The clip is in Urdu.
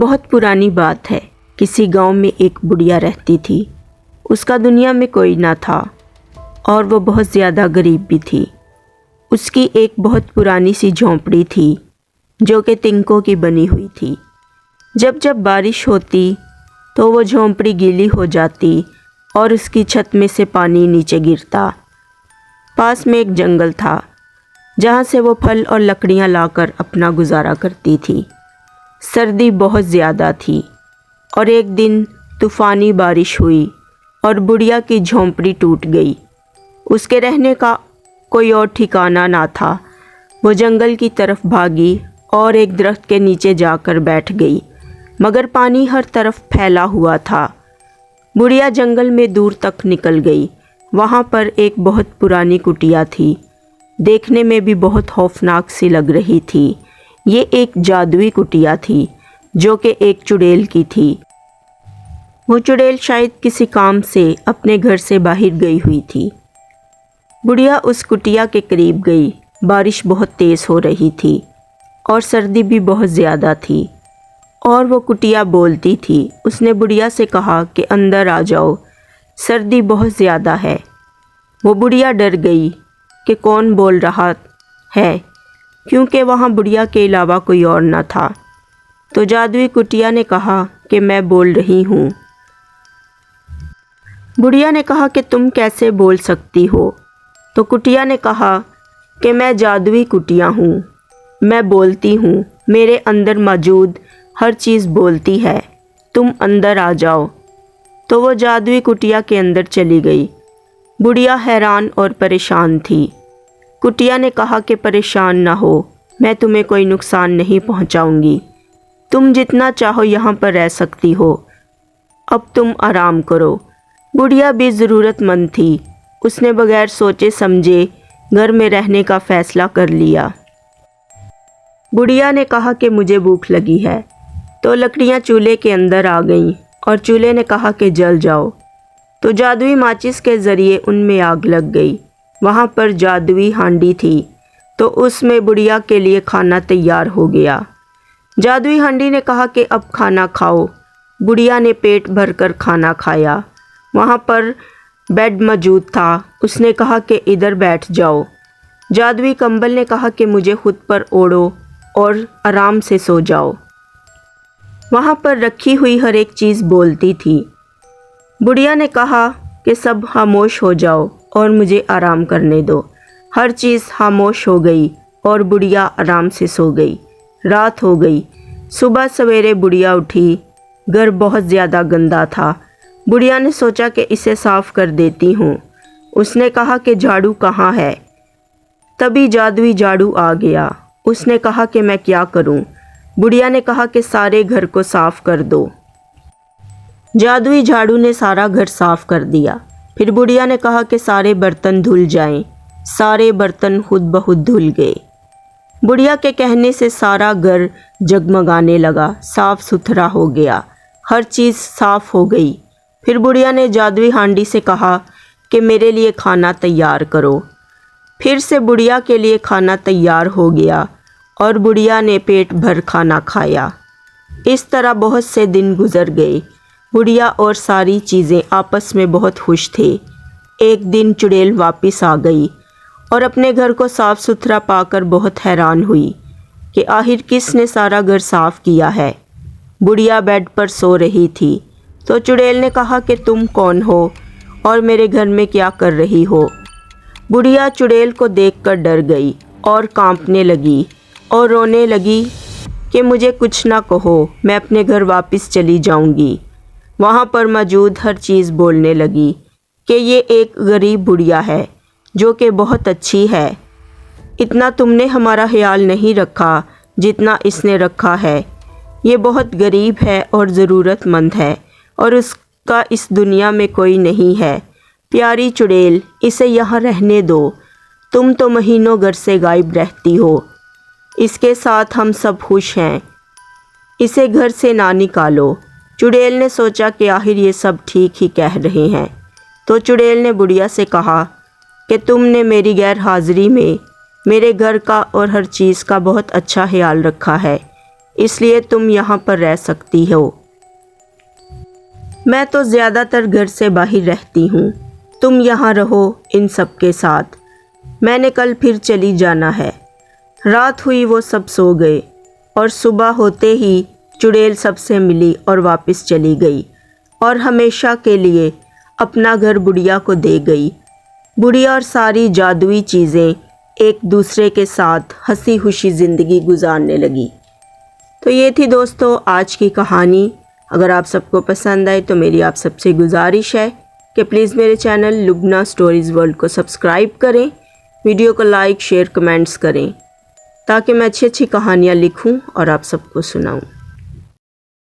بہت پرانی بات ہے۔ کسی گاؤں میں ایک بڑھیا رہتی تھی۔ اس کا دنیا میں کوئی نہ تھا اور وہ بہت زیادہ غریب بھی تھی۔ اس کی ایک بہت پرانی سی جھونپڑی تھی جو کہ تنکوں کی بنی ہوئی تھی۔ جب جب بارش ہوتی تو وہ جھونپڑی گیلی ہو جاتی اور اس کی چھت میں سے پانی نیچے گرتا۔ پاس میں ایک جنگل تھا جہاں سے وہ پھل اور لکڑیاں لا کر اپنا گزارا کرتی تھی۔ سردی بہت زیادہ تھی اور ایک دن طوفانی بارش ہوئی اور بڑھیا کی جھونپڑی ٹوٹ گئی۔ اس کے رہنے کا کوئی اور ٹھکانہ نہ تھا۔ وہ جنگل کی طرف بھاگی اور ایک درخت کے نیچے جا کر بیٹھ گئی، مگر پانی ہر طرف پھیلا ہوا تھا۔ بڑھیا جنگل میں دور تک نکل گئی۔ وہاں پر ایک بہت پرانی کٹیا تھی، دیکھنے میں بھی بہت خوفناک سی لگ رہی تھی۔ یہ ایک جادوئی کٹیا تھی جو کہ ایک چڑیل کی تھی۔ وہ چڑیل شاید کسی کام سے اپنے گھر سے باہر گئی ہوئی تھی۔ بڑھیا اس کٹیا کے قریب گئی۔ بارش بہت تیز ہو رہی تھی اور سردی بھی بہت زیادہ تھی اور وہ کٹیا بولتی تھی۔ اس نے بڑھیا سے کہا کہ اندر آ جاؤ، سردی بہت زیادہ ہے۔ وہ بڑھیا ڈر گئی کہ کون بول رہا ہے، کیونکہ وہاں بڑھیا کے علاوہ کوئی اور نہ تھا۔ تو جادوئی کٹیا نے کہا کہ میں بول رہی ہوں۔ بڑھیا نے کہا کہ تم کیسے بول سکتی ہو؟ تو کٹیا نے کہا کہ میں جادوئی کٹیا ہوں، میں بولتی ہوں، میرے اندر موجود ہر چیز بولتی ہے، تم اندر آ جاؤ۔ تو وہ جادوئی کٹیا کے اندر چلی گئی۔ بڑھیا حیران اور پریشان تھی۔ کٹیا نے کہا کہ پریشان نہ ہو، میں تمہیں کوئی نقصان نہیں پہنچاؤں گی، تم جتنا چاہو یہاں پر رہ سکتی ہو، اب تم آرام کرو۔ بڑھیا بھی ضرورت مند تھی۔ اس نے بغیر سوچے سمجھے گھر میں رہنے کا فیصلہ کر لیا۔ بڑھیا نے کہا کہ مجھے بھوک لگی ہے، تو لکڑیاں چولہے کے اندر آ گئیں اور چولہے نے کہا کہ جل جاؤ۔ تو جادوئی ماچس کے ذریعے ان میں آگ لگ گئی۔ وہاں پر جادوئی ہانڈی تھی تو اس میں بڑھیا کے لیے کھانا تیار ہو گیا۔ جادوئی ہانڈی نے کہا کہ اب کھانا کھاؤ۔ بڑھیا نے پیٹ بھر کر کھانا کھایا۔ وہاں پر بیڈ موجود تھا۔ اس نے کہا کہ ادھر بیٹھ جاؤ۔ جادوئی کمبل نے کہا کہ مجھے خود پر اوڑھو اور آرام سے سو جاؤ۔ وہاں پر رکھی ہوئی ہر ایک چیز بولتی تھی۔ بڑھیا نے کہا کہ سب خاموش ہو جاؤ اور مجھے آرام کرنے دو۔ ہر چیز خاموش ہو گئی اور بڑھیا آرام سے سو گئی۔ رات ہو گئی۔ صبح سویرے بڑھیا اٹھی۔ گھر بہت زیادہ گندا تھا۔ بڑھیا نے سوچا کہ اسے صاف کر دیتی ہوں۔ اس نے کہا کہ جھاڑو کہاں ہے؟ تبھی جادوئی جھاڑو آ گیا۔ اس نے کہا کہ میں کیا کروں؟ بڑھیا نے کہا کہ سارے گھر کو صاف کر دو۔ جادوئی جھاڑو نے سارا گھر صاف کر دیا۔ پھر بڑھیا نے کہا کہ سارے برتن دھل جائیں۔ سارے برتن خود بخود دھل گئے۔ بڑھیا کے کہنے سے سارا گھر جگمگانے لگا، صاف ستھرا ہو گیا، ہر چیز صاف ہو گئی۔ پھر بڑھیا نے جادوئی ہانڈی سے کہا کہ میرے لیے کھانا تیار کرو۔ پھر سے بڑھیا کے لیے کھانا تیار ہو گیا اور بڑھیا نے پیٹ بھر کھانا کھایا۔ اس طرح بہت سے دن گزر گئے۔ بڑھیا اور ساری چیزیں آپس میں بہت خوش تھے۔ ایک دن چڑیل واپس آ گئی اور اپنے گھر کو صاف ستھرا پا کر بہت حیران ہوئی کہ آخر کس نے سارا گھر صاف کیا ہے۔ بڑھیا بیڈ پر سو رہی تھی تو چڑیل نے کہا کہ تم کون ہو اور میرے گھر میں کیا کر رہی ہو؟ بڑھیا چڑیل کو دیکھ کر ڈر گئی اور کانپنے لگی اور رونے لگی کہ مجھے کچھ نہ کہو، میں اپنے گھر واپس چلی جاؤں گی۔ وہاں پر موجود ہر چیز بولنے لگی کہ یہ ایک غریب بڑھیا ہے جو کہ بہت اچھی ہے۔ اتنا تم نے ہمارا خیال نہیں رکھا جتنا اس نے رکھا ہے۔ یہ بہت غریب ہے اور ضرورت مند ہے اور اس کا اس دنیا میں کوئی نہیں ہے۔ پیاری چڑیل، اسے یہاں رہنے دو، تم تو مہینوں گھر سے غائب رہتی ہو، اس کے ساتھ ہم سب خوش ہیں، اسے گھر سے نہ نکالو۔ چڑیل نے سوچا کہ آخر یہ سب ٹھیک ہی کہہ رہے ہیں، تو چڑیل نے بڑھیا سے کہا کہ تم نے میری غیر حاضری میں میرے گھر کا اور ہر چیز کا بہت اچھا خیال رکھا ہے، اس لیے تم یہاں پر رہ سکتی ہو۔ میں تو زیادہ تر گھر سے باہر رہتی ہوں، تم یہاں رہو ان سب کے ساتھ، میں نے کل پھر چلی جانا ہے۔ رات ہوئی، وہ سب سو گئے اور صبح ہوتے ہی چڑیل سب سے ملی اور واپس چلی گئی اور ہمیشہ کے لیے اپنا گھر بڑھیا کو دے گئی۔ بڑھیا اور ساری جادوئی چیزیں ایک دوسرے کے ساتھ ہنسی خوشی زندگی گزارنے لگی۔ تو یہ تھی دوستو آج کی کہانی۔ اگر آپ سب کو پسند آئے تو میری آپ سب سے گزارش ہے کہ پلیز میرے چینل لبنہ سٹوریز ورلڈ کو سبسکرائب کریں، ویڈیو کو لائک، شیئر، کمنٹس کریں تاکہ میں اچھی اچھی کہانیاں لکھوں اور آپ سب کو سناؤں۔